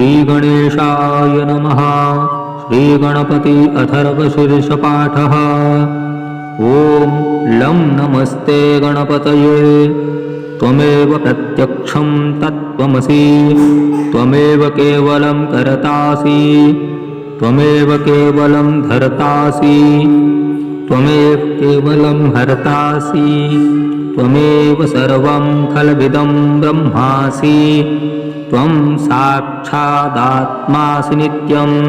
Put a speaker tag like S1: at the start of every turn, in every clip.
S1: श्रीगणेशाय नमः। श्रीगणपति अथर्वशीर्षपाठः। ॐ लं नमस्ते गणपतये। त्वमेव प्रत्यक्षं तत्त्वमसि। त्वमेव केवलं कर्तासि। त्वमेव केवलं धर्तासि। त्वमेव केवलं हर्तासि। त्वमेव सर्वं खल्विदं ब्रह्मासि। त्वं साक्षादात्मासि नित्यम्।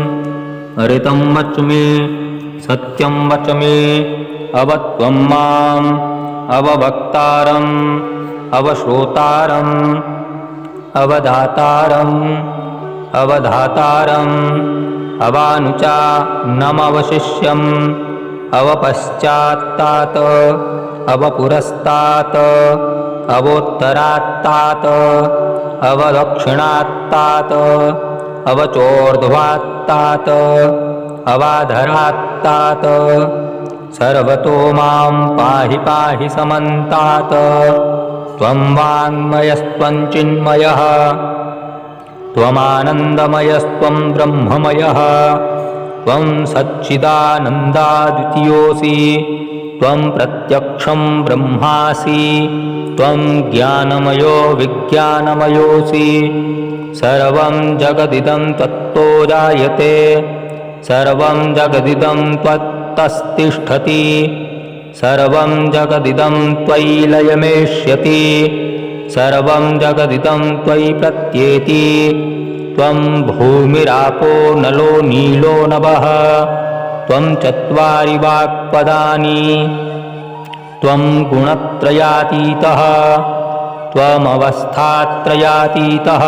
S1: हरितं वच मे सत्यं वच मे अवत्वं माम् अववक्तारम् अवश्रोतारम् अवधातारम् अवधातारम् अवानुचा नमवशिष्यम् अवपश्चात्तात् अवपुरस्तात् अवोत्तरात्तात् अवदक्षिणात्तात् अवचोर्ध्वात्तात् अवाधरात्तात् सर्वतो मां पाहि पाहि समन्तात्। त्वं वाङ्मयस्त्वं चिन्मयः त्वमानन्दमयस्त्वं ब्रह्ममयः। त्वं सच्चिदानन्दाद्वितीयोऽसि। त्वं प्रत्यक्षं ब्रह्मासि। त्वं ज्ञानमयो विज्ञानमयोऽसि। सर्वं जगदिदं त्वत्तो जायते। सर्वं जगदिदं त्वत्तस्तिष्ठति। सर्वं जगदिदं त्वयि लयमेष्यति। सर्वं जगदिदं त्वयि प्रत्येति। त्वं भूमिरापो नलो नीलो नभः। त्वं चत्वारि वाक्पदानि। त्वं गुणत्रयातीतः। त्वमवस्थात्रयातीतः।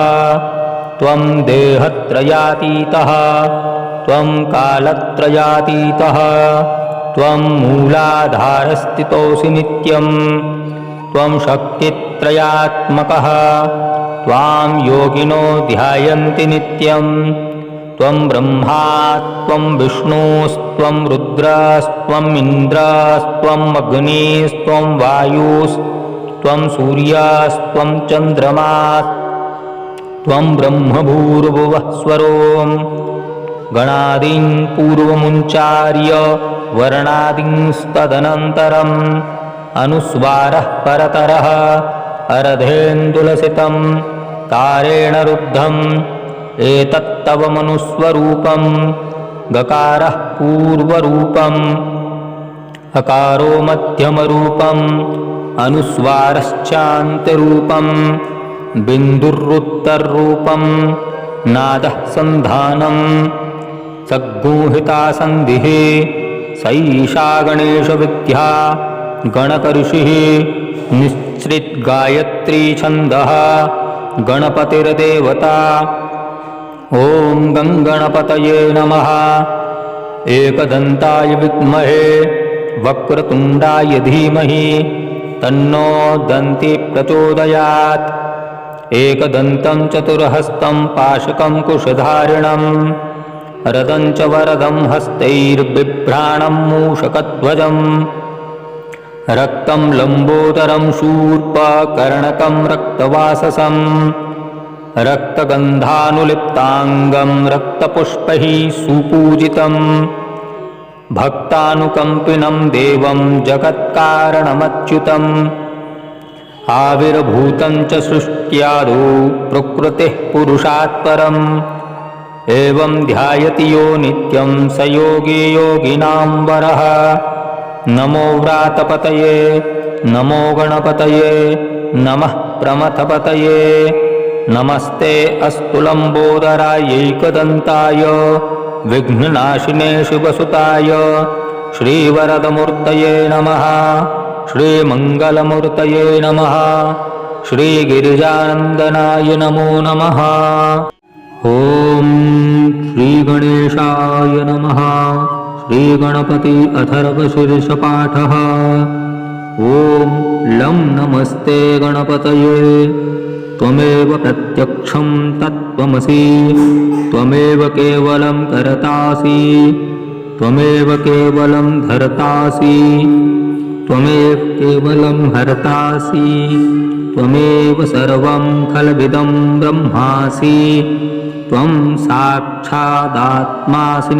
S1: त्वं देहत्रयातीतः। त्वं कालत्रयातीतः। त्वं मूलाधारस्थितोऽसि नित्यम्। त्वं शक्तित्रयात्मकः। त्वां योगिनो ध्यायन्ति नित्यम्। त्वं ब्रह्मा त्वं विष्णुस्त्वं रुद्रस्त्वम् इन्द्रस्त्वम् अग्निस्त्वं वायुस्त्वं सूर्यस्त्वं चन्द्रमास् त्वं ब्रह्मभूर्भुवः स्वरोम्। गणादीन् पूर्वमुच्चार्य वर्णादींस्तदनन्तरम् अनुस्वारः परतरः अर्धेन्दुलसितं तारेण रुद्धम्। एतत्तव मनुस्वरूपम्। गकारः पूर्वरूपम्। अकारो मध्यमरूपम्। अनुस्वारश्चान्त्यरूपम्। बिन्दुरुत्तररूपम्। नादः सन्धानम्। सद्गुहिता सन्धिः। सैषा गणेशविद्या गणकऋषिः। निःसृतगायत्री छन्दः गणपतिर्देवता। ॐ गङ्गणपतये नमः। एकदन्ताय विद्महे वक्रतुण्डाय धीमहि तन्नो दन्ती प्रचोदयात्। एकदन्तं चतुर्हस्तं पाशकं कुशधारिणं रदं च वरदं हस्तैर्बिभ्राणं मूषकध्वजम्। रक्तं लम्बोदरं शूर्पकर्णकं रक्तवाससं। रक्तगन्धानुलिप्ताङ्गं रक्तपुष्पैः सुपूजितं। भक्तानुकम्पिनं देवं जगत्कारणमच्युतम्। आविर्भूतं च सृष्ट्यादौ प्रकृतिः पुरुषात् परम्। एवं ध्यायति यो नित्यं स योगी योगिनां वरः। नमो व्रातपतये नमो गणपतये नमः प्रमथपतये। नमस्ते अस्तु लम्बोदरायैकदन्ताय विघ्ननाशिने शिवसुताय श्रीवरदमूर्तये नमः। श्रीमङ्गलमूर्तये नमः। श्रीगिरिजानन्दनाय नमो नमः। ॐ श्रीगणेशाय नमः। श्रीगणपति अथर्वशीर्षपाठः। ॐ लं नमस्ते गणपतये। त्वमेव प्रत्यक्षं तत्त्वमसि। त्वमेव केवलं कर्तासि। त्वमेव केवलं धर्तासि। त्वमेव केवलं हर्तासि त्वमेव सर्वं खलविदं ब्रह्मासि त्वं साक्षादात्मासि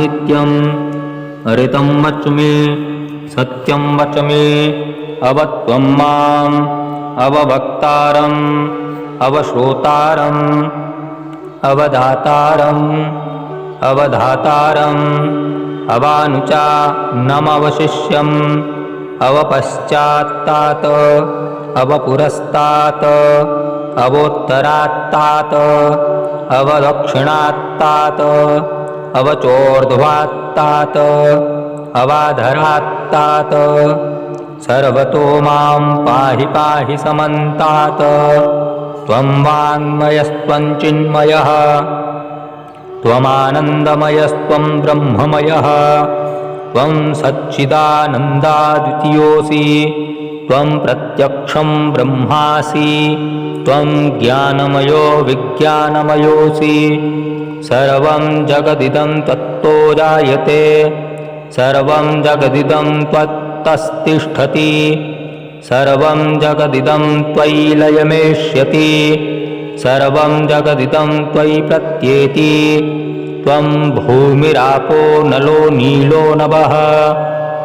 S1: नित्यं हरितं वच मे सत्यं वच मे अवत्वं माम् अववक्तारम् अवश्रोतारम् अवधातारम् अवधातारम् अवानुचा नमवशिष्यम् अवपश्चात्तात् अवपुरस्तात् अवोत्तरात्तात् अवदक्षिणात्तात् अवचोर्ध्वात्तात् अवाधरात्तात् सर्वतो मां पाहि पाहि समन्तात् त्वं वाङ्मयस्त्वं चिन्मयः त्वमानन्दमयस्त्वं ब्रह्ममयः त्वं सच्चिदानन्दाद्वितीयोऽसि त्वं प्रत्यक्षं ब्रह्मासि त्वं ज्ञानमयो विज्ञानमयोऽसि सर्वं जगदिदं तत्तो जायते सर्वं जगदिदं त्वत्तस्तिष्ठति सर्वं जगदिदं त्वयि लयमेष्यति सर्वं जगदिदं त्वयि प्रत्येति त्वं भूमिरापो नलो नीलो नभः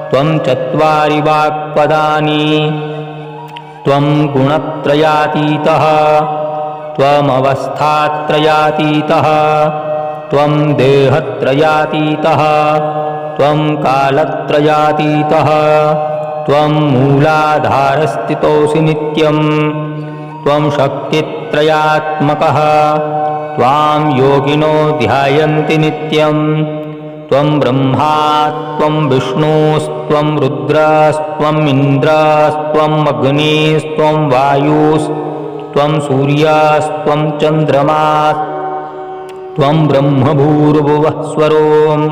S1: त्वं चत्वारि वाक्पदानि त्वं गुणत्रयातीतः त्वमवस्थात्रयातीतः त्वं देहत्रयातीतः त्वं कालत्रयातीतः त्वं मूलाधारस्थितोऽसि नित्यं त्वं शक्तित्रयात्मकः त्वां योगिनो ध्यायन्ति नित्यं त्वं ब्रह्मा त्वं विष्णुस्त्वं रुद्रस्त्वम् इन्द्रस्त्वम् अग्निस्त्वं वायुस्त्वं सूर्यस्त्वं चन्द्रमास् त्वं ब्रह्मभूर्भुवः स्वरोम्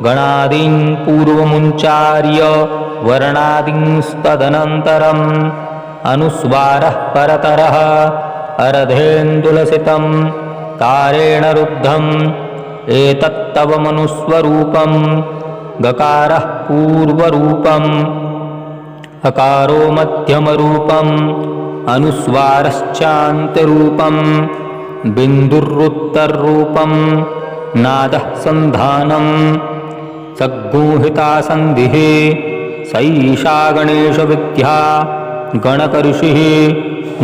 S1: गणादीन् पूर्वमुच्चार्य वर्णादींस्तदनन्तरम् अनुस्वारः परतरः अर्धेन्दुलसितं तारेण रुद्धम् एतत्तव मनुस्वरूपं गकारः पूर्वरूपम् अकारो मध्यमरूपम् अनुस्वारश्चान्त्यरूपम् बिन्दुरुत्तररूपं नादः सन्धानं सद्गूहिता सन्धिः सैषा गणेशविद्या गणकऋषिः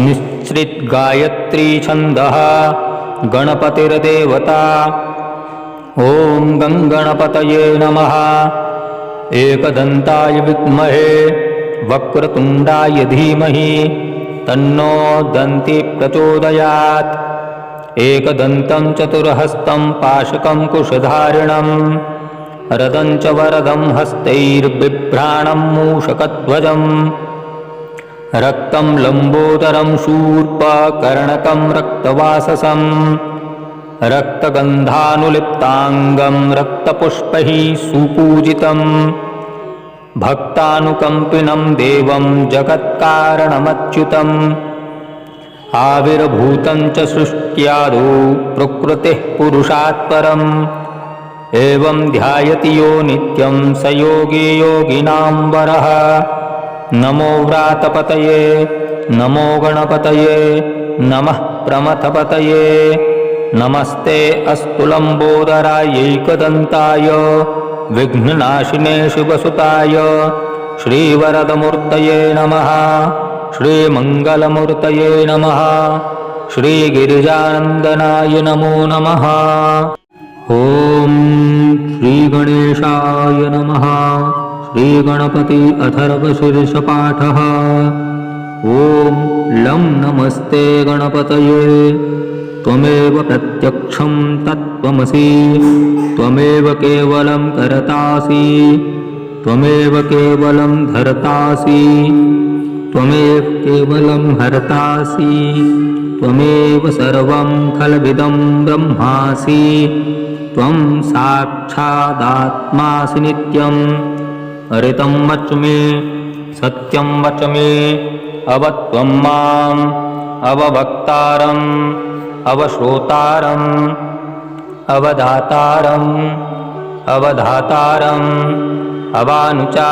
S1: निश्चितगायत्री छन्दः गणपतिर्देवता ॐ गङ्गणपतये नमः एकदन्ताय विद्महे वक्रतुण्डाय धीमहि तन्नो दन्ती प्रचोदयात् एकदन्तं चतुर्हस्तं पाशकं कुशधारिणं रदं च वरदं हस्तैर्बिभ्राणं मूषकध्वजम् रक्तं लम्बोदरं शूर्पकर्णकं रक्तवाससं रक्तगन्धानुलिप्ताङ्गं रक्तपुष्पैः सुपूजितं भक्तानुकम्पिनं देवं जगत्कारणमच्युतम् आविर्भूतं च सृष्ट्यादौ प्रकृतिः पुरुषात् परम् एवं ध्यायति यो नित्यं स योगी योगिनां वरः नमो व्रातपतये नमो गणपतये नमः प्रमथपतये नमस्ते अस्तु लम्बोदरायैकदन्ताय विघ्ननाशिने शिवसुताय श्रीवरदमूर्तये नमः श्रीमङ्गलमूर्तये नमः श्रीगिरिजानन्दनाय नमो नमः ॐ श्रीगणेशाय नमः श्रीगणपति अथर्वशीर्षपाठः ॐ लं नमस्ते गणपतये त्वमेव प्रत्यक्षं तत्त्वमसि त्वमेव केवलं कर्तासि त्वमेव केवलं धर्तासि त्वमेव केवलं हर्तासि त्वमेव सर्वं खलविदं ब्रह्मासि त्वं साक्षादात्मासि नित्यं हरितं वच मे सत्यं वच मे अवत्वं माम् अववक्तारम् अवश्रोतारम् अवधातारम् अवानुचा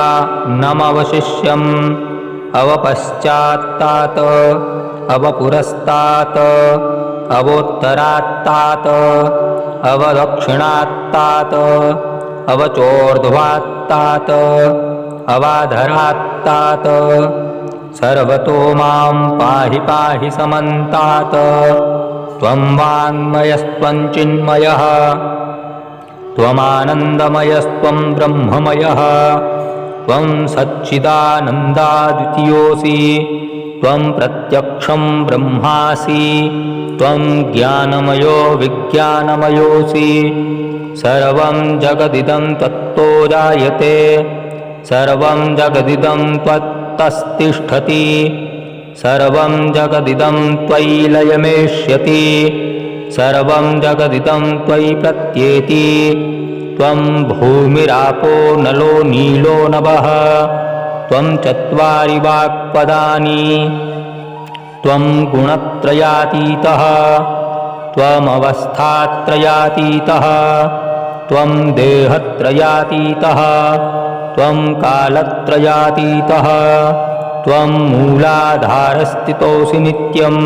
S1: नमवशिष्यम् अवपश्चात्तात् अवपुरस्तात् अवोत्तरात्तात् अवदक्षिणात्तात् अवचोर्ध्वात्तात् अवाधरात्तात् सर्वतो मां पाहि पाहि समन्तात् त्वं वाङ्मयस्त्वं चिन्मयः त्वमानन्दमयस्त्वं ब्रह्ममयः त्वं सच्चिदानन्दाद्वितीयोऽसि त्वं प्रत्यक्षं ब्रह्मासि त्वं ज्ञानमयो विज्ञानमयोऽसि सर्वं जगदिदं त्वत्तो जायते सर्वं जगदिदं त्वत्तस्तिष्ठति सर्वं जगदिदं त्वयि लयमेष्यति सर्वं जगदिदं त्वयि प्रत्येति त्वं भूमिरापो नलो नीलो नभः त्वं चत्वारि वाक्पदानि त्वं गुणत्रयातीतः त्वमवस्थात्रयातीतः त्वं देहत्रयातीतः त्वं कालत्रयातीतः त्वं मूलाधारस्थितोऽसि नित्यं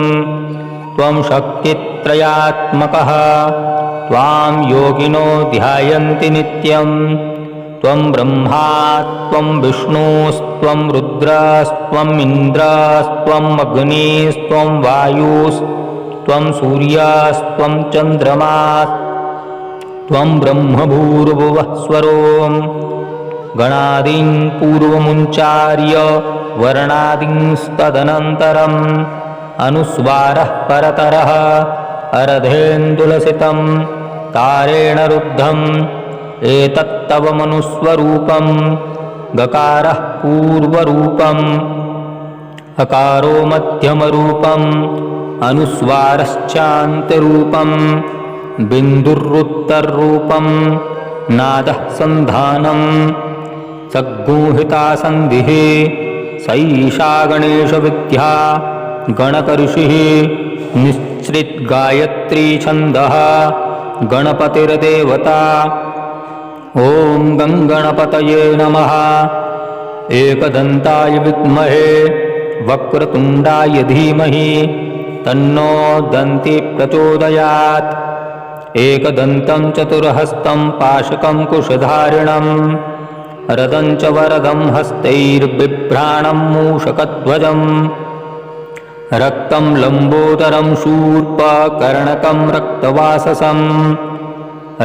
S1: त्वं शक्तित्रयात्मकः त्वां योगिनो ध्यायन्ति नित्यं त्वं ब्रह्मा त्वं विष्णुस्त्वं रुद्रस्त्वं इन्द्रस्त्वं अग्निस्त्वं वायुस्त्वं सूर्यस्त्वं चन्द्रमास् त्वं ब्रह्मभूर्भुवः स्वरों गणादीन् पूर्वमुच्चार्य वर्णादींस्तदनन्तरम् अनुस्वारः परतरः अर्धेन्दुलसितं तारेण रुद्धम् एतत्तव मनुस्वरूपं गकारः पूर्वरूपम् अकारो मध्यमरूपम् अनुस्वारश्चान्त्यरूपं बिन्दुरुत्तररूपं नादः सन्धानं सद्गूहिता सन्धिः सैषा गणेशविद्या गणकऋषिः निःसृद्गायत्री छन्दः गणपतिर्देवता ॐ गङ्गणपतये नमः एकदन्ताय विद्महे वक्रतुण्डाय धीमहि तन्नो दन्ती प्रचोदयात् एकदन्तं चतुर्हस्तं पाशकं कुशधारिणं रदं च वरदं हस्तैर्बिभ्राणं मूषकध्वजम् रक्तं लम्बोदरं शूर्पकर्णकं रक्तवाससं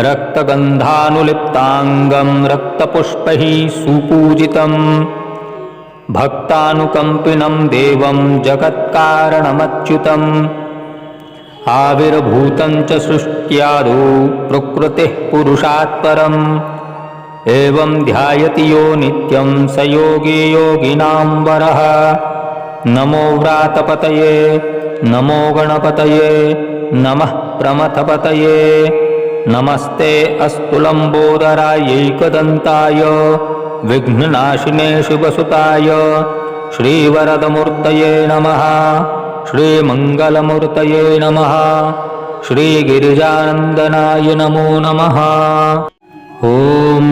S1: रक्तगन्धानुलिप्ताङ्गं रक्तपुष्पैः सुपूजितं भक्तानुकम्पिनं देवं जगत्कारणमच्युतम् आविर्भूतं च सृष्ट्यादौ प्रकृतिः पुरुषात् परम् एवं ध्यायति यो नित्यं स योगी योगिनां वरः नमो व्रातपतये नमो गणपतये नमः प्रमथपतये नमस्ते अस्तु लम्बोदरायैकदन्ताय विघ्ननाशिने शिवसुताय श्रीवरदमूर्तये नमः श्रीमङ्गलमूर्तये नमः श्रीगिरिजानन्दनाय नमो नमः ॐ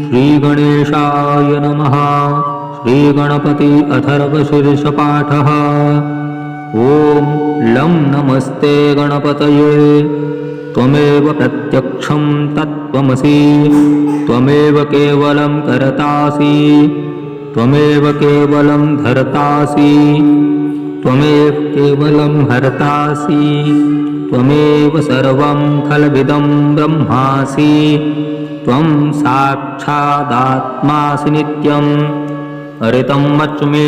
S1: श्रीगणेशाय नमः श्रीगणपति अथर्वशीर्षपाठः ॐ लं नमस्ते गणपतये त्वमेव प्रत्यक्षं तत्त्वमसि त्वमेव केवलं कर्तासि त्वमेव केवलं धर्तासि त्वमेव केवलं हर्तासि त्वमेव सर्वं खलविदं ब्रह्मासि त्वं साक्षादात्मासि नित्यम् अरितं वच मे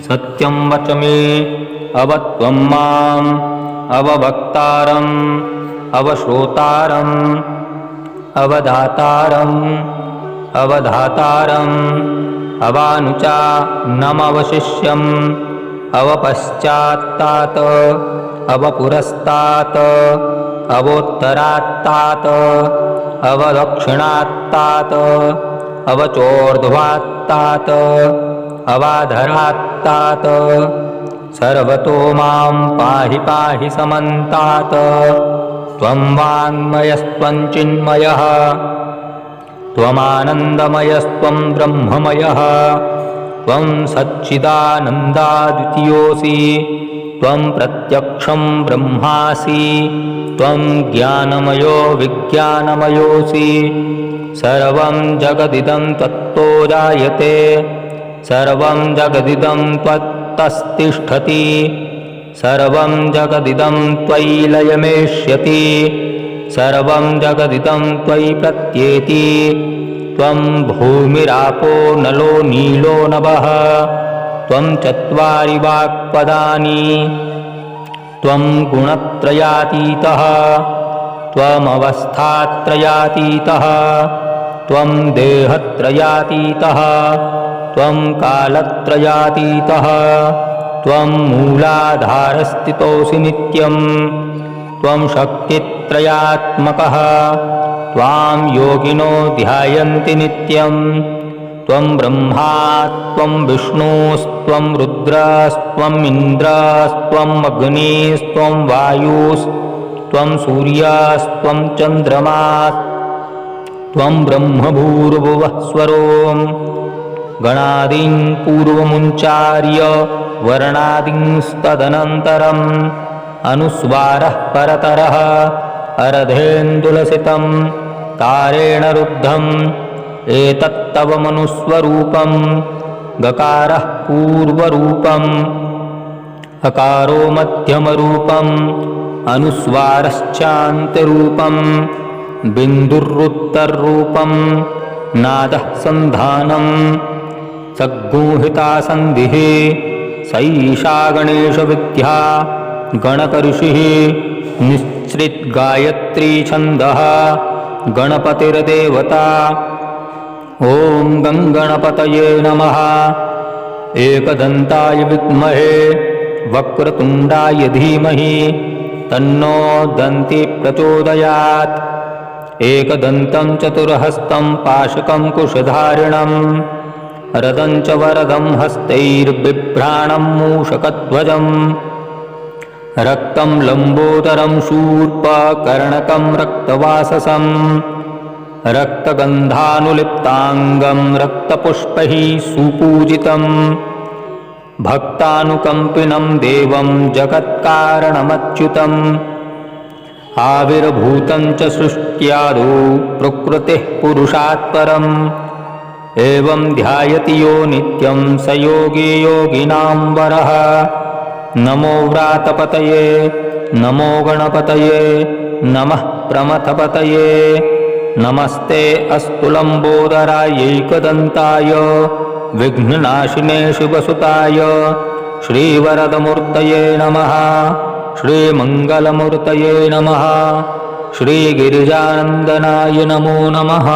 S1: सत्यं वच मे अवत्वं माम् अववक्तारम् अवश्रोतारम् अवधातारम् अवधातारम् अवानुचा नमवशिष्यम् अवपश्चात्तात् अवपुरस्तात् अवोत्तरात्तात् अवदक्षिणात्तात् अवचोर्ध्वात्तात् अवाधरात्तात् सर्वतो मां पाहि पाहि समन्तात् त्वं वाङ्मयस्त्वं चिन्मयः त्वमानन्दमयस्त्वं ब्रह्ममयः त्वं सच्चिदानन्दाद्वितीयोऽसि त्वं प्रत्यक्षं ब्रह्मासि त्वं ज्ञानमयो विज्ञानमयोऽसि सर्वं जगदिदं त्वत्तो जायते सर्वं जगदिदं त्वत्तस्तिष्ठति सर्वं जगदिदं त्वयि लयमेष्यति सर्वं जगदिदं त्वयि प्रत्येति त्वं भूमिरापो नलो नीलो नभः त्वं चत्वारि वाक्पदानि त्वं गुणत्रयातीतः त्वमवस्थात्रयातीतः त्वं देहत्रयातीतः त्वं कालत्रयातीतः त्वं मूलाधारस्थितोऽसि नित्यं त्वं शक्तित्रयात्मकः त्वां योगिनो ध्यायन्ति नित्यं त्वं ब्रह्मा त्वं विष्णुस्त्वं रुद्रस्त्वम् इन्द्रस्त्वम् अग्निस्त्वं वायुस्त्वं सूर्यस्त्वं चन्द्रमास् त्वं ब्रह्मभूर्भुवः स्वरों गणादीन् पूर्वमुच्चार्य वर्णादींस्तदनन्तरम् अनुस्वारः परतरः अर्धेन्दुलसितं तारेण रुद्धम् एतत्तव मनुस्वरूपं गकारः पूर्वरूपम् अकारो मध्यमरूपम् अनुस्वारश्चान्त्यरूपम् बिन्दुरुत्तररूपं नादः सन्धानं सद्गुहिता सन्धिः सैषा गणेशविद्या गणकऋषिः निःसृद्गायत्री छन्दः गणपतिर्देवता ॐ गङ्गणपतये नमः एकदन्ताय विद्महे वक्रतुण्डाय धीमहि तन्नो दन्ती प्रचोदयात् एकदन्तं चतुर्हस्तं पाशकं कुशधारिणं रदं च वरदं हस्तैर्बिभ्राणं मूषकध्वजं रक्तं लम्बोदरं शूर्पकर्णकं रक्तवाससं रक्तगन्धानुलिप्ताङ्गं रक्तपुष्पैः सुपूजितं भक्तानुकम्पिनं देवं जगत्कारणमच्युतम् आविर्भूतं च सृष्ट्यादौ प्रकृतिः पुरुषात् परम् एवं ध्यायति यो नित्यं स योगी योगिनां वरः नमो व्रातपतये नमो गणपतये नमः प्रमथपतये नमस्ते अस्तु लम्बोदरायैकदन्ताय विघ्ननाशिने शिवसुताय श्रीवरदमूर्तये नमः श्रीमङ्गलमूर्तये नमः श्रीगिरिजानन्दनाय नमो नमः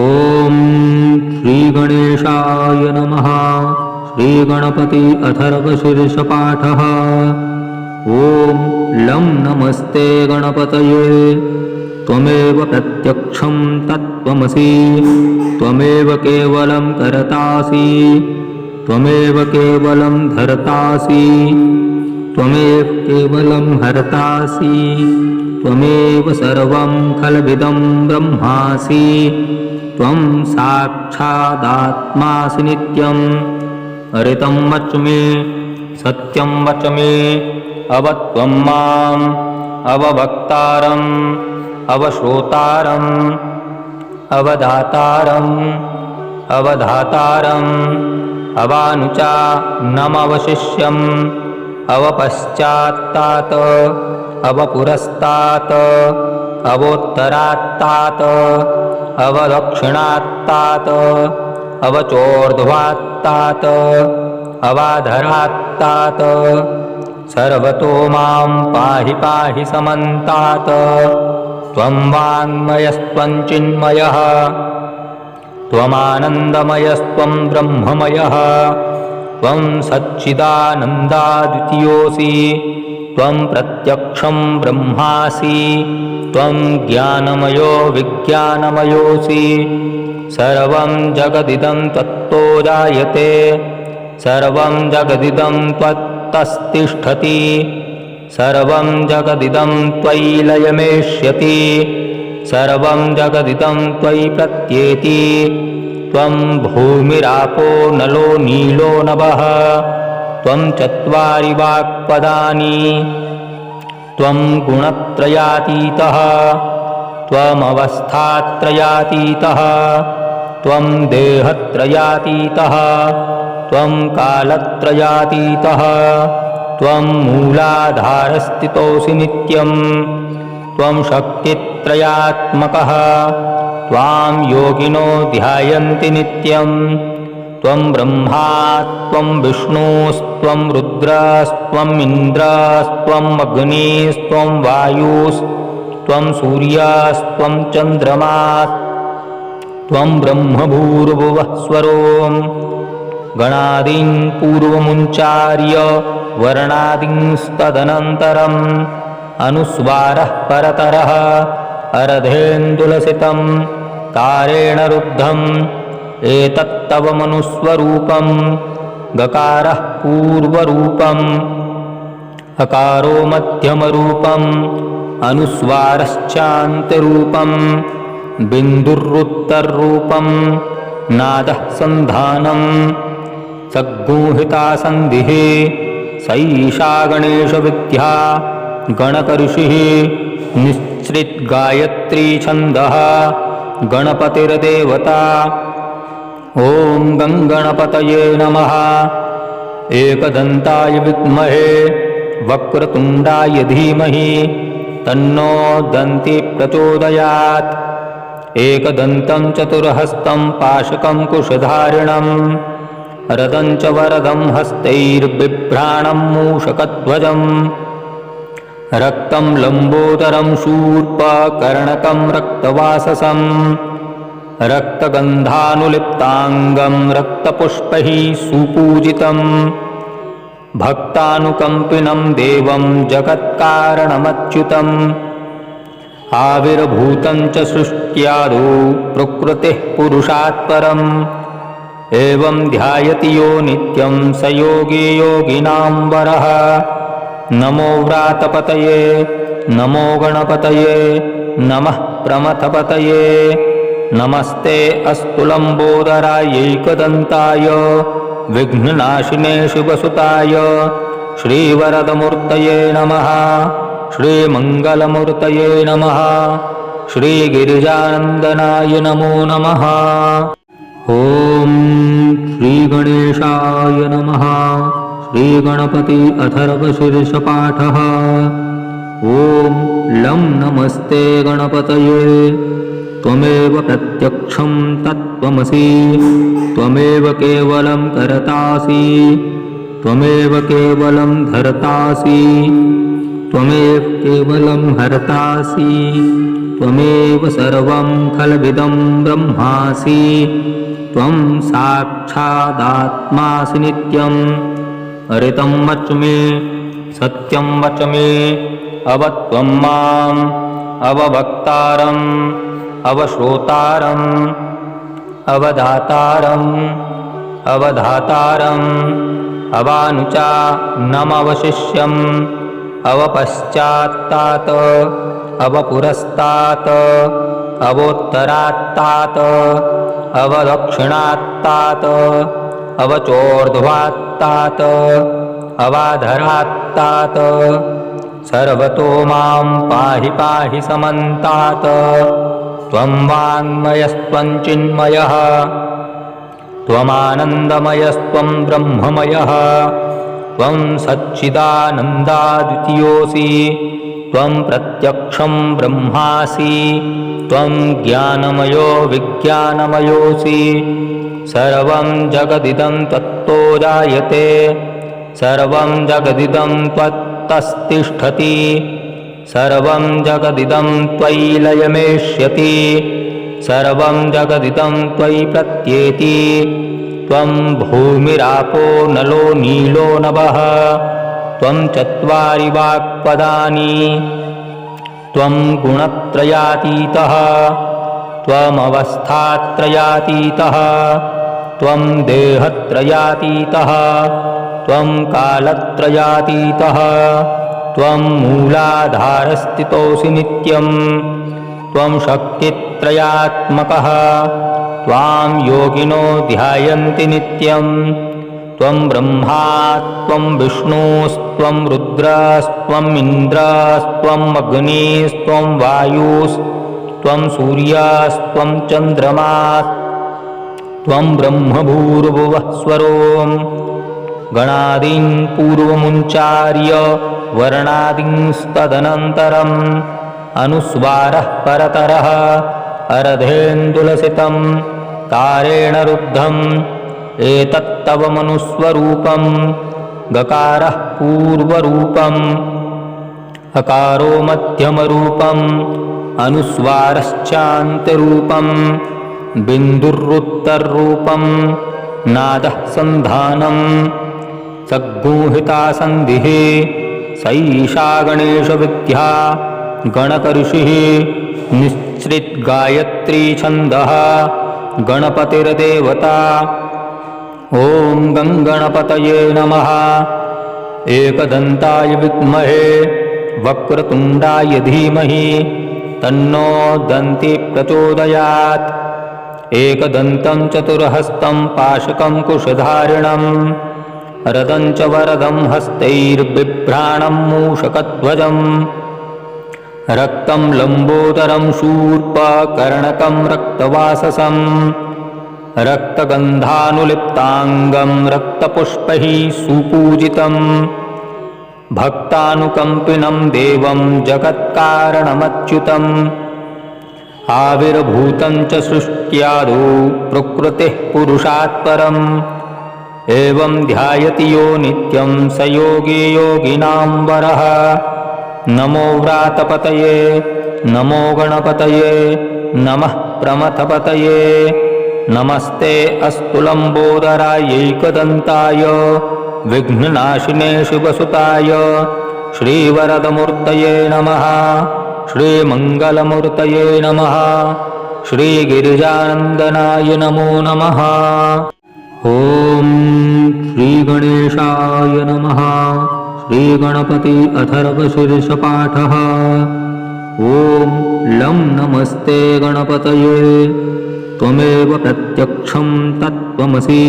S1: ॐ श्रीगणेशाय नमः श्रीगणपति अथर्वशीर्षपाठः ॐ लं नमस्ते गणपतये त्वमेव प्रत्यक्षं तत्त्वमसि त्वमेव केवलं कर्तासि त्वमेव केवलं धर्तासि त्वमेव केवलं हर्तासि त्वमेव सर्वं खल्विदं ब्रह्मासि त्वं साक्षादात्मासि नित्यं हरितं वच मे सत्यं वच मे अवत्वं माम् अवभक्तारम् अवश्रोतारम् अवधातारम् अवधातारम् अवानुचा नमवशिष्यम् अवपश्चात्तात् अवपुरस्तात् अवोत्तरात्तात् अवदक्षिणात्तात् अवचोर्ध्वात्तात् अवाधरात्तात् सर्वतो मां पाहि पाहि समन्तात् त्वं वाङ्मयस्त्वं चिन्मयः त्वमानन्दमयस्त्वं ब्रह्ममयः त्वं सच्चिदानन्दाद्वितीयोऽसि त्वं प्रत्यक्षं ब्रह्मासि त्वं ज्ञानमयो विज्ञानमयोऽसि सर्वं जगदिदं त्वत्तो जायते सर्वं जगदिदं त्वत्तस्तिष्ठति सर्वं जगदिदं त्वयि लयमेष्यति सर्वं जगदिदं त्वयि प्रत्येति त्वं भूमिरापो नलो नीलो नभः त्वं चत्वारि वाक्पदानि त्वं गुणत्रयातीतः त्वमवस्थात्रयातीतः त्वं देहत्रयातीतः त्वं कालत्रयातीतः त्वं मूलाधारस्थितोऽसि नित्यं त्वं शक्तित्रयात्मकः त्वां योगिनो ध्यायन्ति नित्यं त्वं ब्रह्मा त्वं विष्णुस्त्वं रुद्रस्त्वम् इन्द्रस्त्वम् अग्निस्त्वं वायुस्त्वं सूर्यस्त्वं चन्द्रमास् त्वं ब्रह्मभूर्भुवः स्वरोम् गणादीन् पूर्वमुच्चार्य वर्णादींस्तदनन्तरम् अनुस्वारः परतरः अर्धेन्दुलसितं तारेण रुद्धम् एतत्तव मनुस्वरूपं गकारः पूर्वरूपम् अकारो मध्यमरूपम् अनुस्वारश्चान्त्यरूपम् बिन्दुरुत्तररूपं नादः सन्धानं सद्गूहिता सन्धिः सैषा गणेशविद्या गणकऋषिः निश्चितगायत्री छन्दः गणपतिर्देवता ॐ गङ्गणपतये नमः एकदन्ताय विद्महे वक्रतुण्डाय धीमहि तन्नो दन्ती प्रचोदयात् एकदन्तं चतुर्हस्तं पाशकं कुशधारिणं रदं च वरदं हस्तैर्बिभ्राणं मूषकध्वजं रक्तं लम्बोदरं शूर्पकर्णकं रक्तवाससं रक्तगन्धानुलिप्ताङ्गं रक्तपुष्पैः सुपूजितं भक्तानुकम्पिनं देवं जगत्कारणमच्युतम् आविर्भूतं च सृष्ट्यादौ प्रकृतिः पुरुषात् परम् एवं ध्यायति यो नित्यं स योगी योगिनां वरः नमो व्रातपतये नमो गणपतये नमः प्रमथपतये नमस्ते अस्तु लम्बोदरायैकदन्ताय विघ्ननाशिने शिवसुताय श्रीवरदमूर्तये नमः श्रीमङ्गलमूर्तये नमः श्रीगिरिजानन्दनाय नमो नमः ॐ श्रीगणेशाय नमः श्रीगणपति अथर्वशीर्षपाठः ॐ लं नमस्ते गणपतये त्वमेव प्रत्यक्षं तत्त्वमसि त्वमेव केवलं कर्तासि त्वमेव केवलं धर्तासि त्वमेव केवलं हर्तासि त्वमेव सर्वं खल्विदं ब्रह्मासि त्वं साक्षादात्मासि नित्यं हरितं वच मे सत्यं वच मे अवत्वं माम् अवभक्तारम् अवश्रोतारम् अवधातारम् अवधातारम् अवानुचा नमवशिष्यम् अवपश्चात्तात् अवपुरस्तात् अवोत्तरात्तात् अवदक्षिणात्तात् अवचोर्ध्वात्तात् अवाधरात्तात् सर्वतो मां पाहि पाहि समन्तात् त्वं वाङ्मयस्त्वं चिन्मयः त्वमानन्दमयस्त्वं ब्रह्ममयः त्वं सच्चिदानन्दाद्वितीयोऽसि त्वं प्रत्यक्षं ब्रह्मासि त्वं ज्ञानमयो विज्ञानमयोऽसि सर्वं जगदिदं त्वत्तो जायते सर्वं जगदिदं त्वत्तस्तिष्ठति सर्वं जगदिदं त्वयि लयमेष्यति सर्वं जगदिदं त्वयि प्रत्येति त्वं भूमिरापो नलो नीलो नभः त्वं चत्वारि वाक्पदानि त्वं गुणत्रयातीतः त्वमवस्थात्रयातीतः त्वं देहत्रयातीतः त्वं कालत्रयातीतः त्वं मूलाधारस्थितोऽसि नित्यं त्वं शक्तित्रयात्मकः त्वां योगिनो ध्यायन्ति नित्यं त्वं ब्रह्मा त्वं विष्णुस्त्वं रुद्रस्त्वम् इन्द्रस्त्वम् अग्निस्त्वं वायुस्त्वं सूर्यस्त्वं चन्द्रमास् त्वं ब्रह्मभूर्भुवः स्वरोम् गणादीन् पूर्वमुच्चार्य वर्णादींस्तदनन्तरम् अनुस्वारः परतरः अर्धेन्दुलसितं तारेण रुद्धम् एतत्तव मनुस्वरूपं गकारः पूर्वरूपम् अकारो मध्यमरूपम् अनुस्वारश्चान्त्यरूपम् बिन्दुरुत्तररूपम् नादः सन्धानम् सद्गूहिता सन्धिः सैषा गणेशविद्या गणकऋषिः निःसृद्गायत्री छन्दः गणपतिर्देवता ॐ गङ्गणपतये नमः। एकदन्ताय विद्महे वक्रतुण्डाय धीमहि तन्नो दन्ती प्रचोदयात्। एकदन्तं चतुर्हस्तं पाशकं कुशधारिणं रदं च वरदं हस्तैर्बिभ्राणं मूषकध्वजं रक्तं लम्बोदरं शूर्पकर्णकं रक्तवाससं रक्तगन्धानुलिप्ताङ्गं रक्तपुष्पैः सुपूजितं भक्तानुकम्पिनं देवं जगत्कारणमच्युतम् आविर्भूतं च सृष्ट्यादौ प्रकृतिः पुरुषात् परम् एवं ध्यायति यो नित्यं स योगी योगिनां वरः। नमो व्रातपतये नमो गणपतये नमः प्रमथपतये नमस्ते अस्तु लम्बोदरायैकदन्ताय विघ्ननाशिने शिवसुताय श्रीवरदमूर्तये नमः। श्रीमङ्गलमूर्तये नमः। श्रीगिरिजानन्दनाय नमो नमः। ॐ श्रीगणेशाय नमः। श्रीगणपति अथर्वशीर्षपाठः। ॐ लं नमस्ते गणपतये त्वमेव प्रत्यक्षं तत्त्वमसि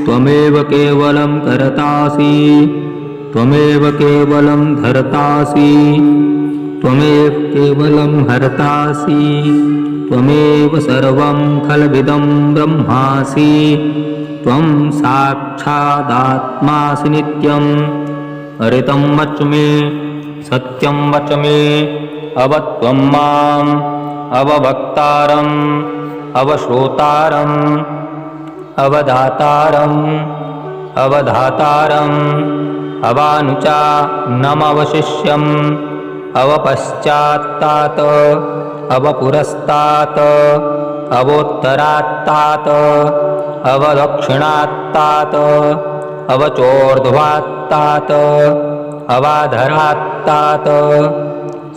S1: त्वमेव केवलं कर्तासि त्वमेव केवलं धर्तासि त्वमेव केवलं हर्तासि त्वमेव सर्वं खल्विदं ब्रह्मासि त्वं साक्षादात्मासि नित्यं हरितं वच मे सत्यं वच मे अवत्वं माम् अववक्तारम् अवश्रोतारम् अवधातारम् अवधातारम् अवानुचा नमवशिष्यम् अवपश्चात्तात् अवपुरस्तात् अवोत्तरात्तात् अवदक्षिणात्तात् अवचोर्ध्वात्तात् अवाधरात्तात्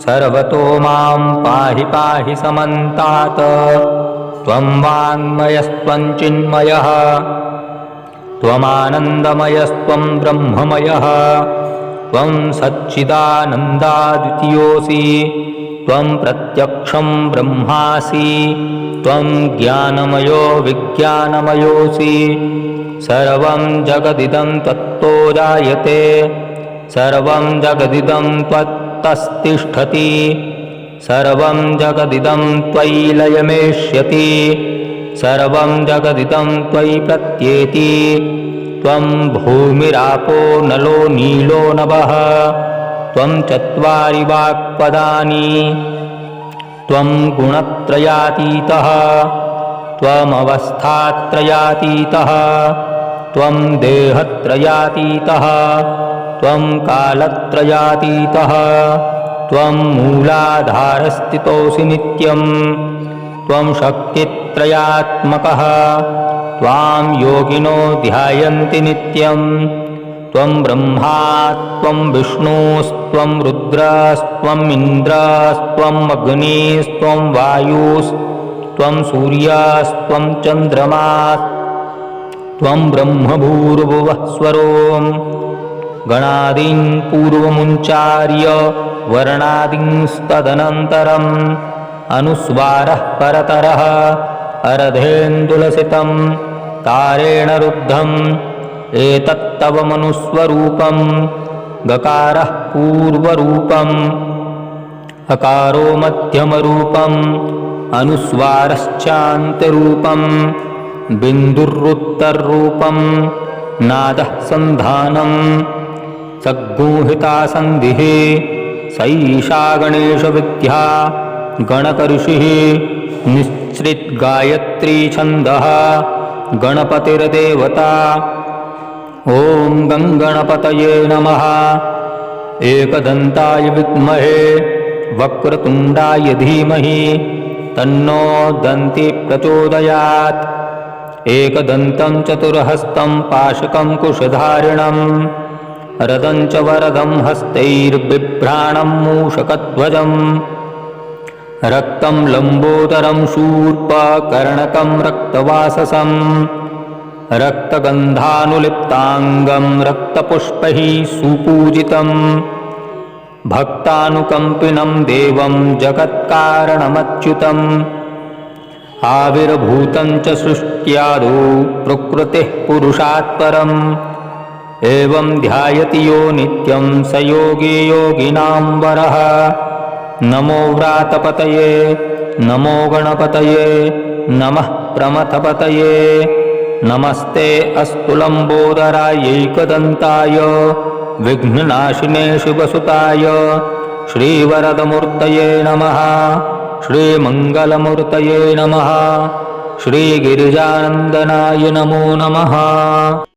S1: सर्वतो मां पाहि पाहि समन्तात् त्वं वाङ्मयस्त्वं चिन्मयः त्वमानन्दमयस्त्वं ब्रह्ममयः त्वं सच्चिदानन्दाद्वितीयोऽसि त्वं प्रत्यक्षं ब्रह्मासि त्वं ज्ञानमयो विज्ञानमयोऽसि सर्वं जगदिदं त्वत्तो जायते सर्वं जगदिदं त्वत्तस्तिष्ठति सर्वं जगदिदं त्वयि लयमेष्यति सर्वं जगदिदं त्वयि प्रत्येति त्वं भूमिरापो नलो नीलो नभः त्वं चत्वारि वाक्पदानि त्वं गुणत्रयातीतः त्वमवस्थात्रयातीतः त्वं देहत्रयातीतः त्वं कालत्रयातीतः त्वं मूलाधारस्थितोऽसि नित्यं त्वं शक्तित्रयात्मकः त्वां योगिनो ध्यायन्ति नित्यं त्वं ब्रह्मा त्वं विष्णुस्त्वं रुद्रस्त्वम् इन्द्रस्त्वम् अग्निस्त्वं वायुस्त्वं सूर्यस्त्वं चन्द्रमास् त्वं ब्रह्मभूर्भुवः स्वरोम् गणादीन् पूर्वमुच्चार्य वर्णादींस्तदनन्तरम् अनुस्वारः परतरः अर्धेन्दुलसितं तारेण रुद्धम् एतत्तव मनुस्वरूपं गकारः पूर्वरूपम् अकारो मध्यमरूपम् अनुस्वारश्चान्त्यरूपम् बिन्दुरुत्तररूपम् नादः सन्धानम् सद्गूहिता सन्धिः सैषा गणेशविद्या गणकऋषिः निःसृद्गायत्री छन्दः गणपतिर्देवता ॐ गङ्गणपतये नमः। एकदन्ताय विद्महे वक्रतुण्डाय धीमहि तन्नो दन्ती प्रचोदयात्। एकदन्तं चतुर्हस्तं पाशकं कुशधारिणं रदं च वरदं हस्तैर्बिभ्राणं मूषकध्वजम् रक्तं लम्बोदरं शूर्पकर्णकं रक्तवाससं रक्तगन्धानुलिप्ताङ्गं रक्तपुष्पैः सुपूजितम् भक्तानुकम्पिनं देवं जगत्कारणमच्युतम् आविर्भूतं च सृष्ट्यादौ प्रकृतिः पुरुषात् परम् एवं ध्यायति यो नित्यं स योगी योगिनां वरः। नमो व्रातपतये नमो गणपतये नमः प्रमथपतये नमस्ते अस्तु लम्बोदरायैकदन्ताय विघ्ननाशिने शिवसुताय श्रीवरदमूर्तये नमः। श्रीमङ्गलमूर्तये नमः। श्रीगिरिजानन्दनाय नमो नमः।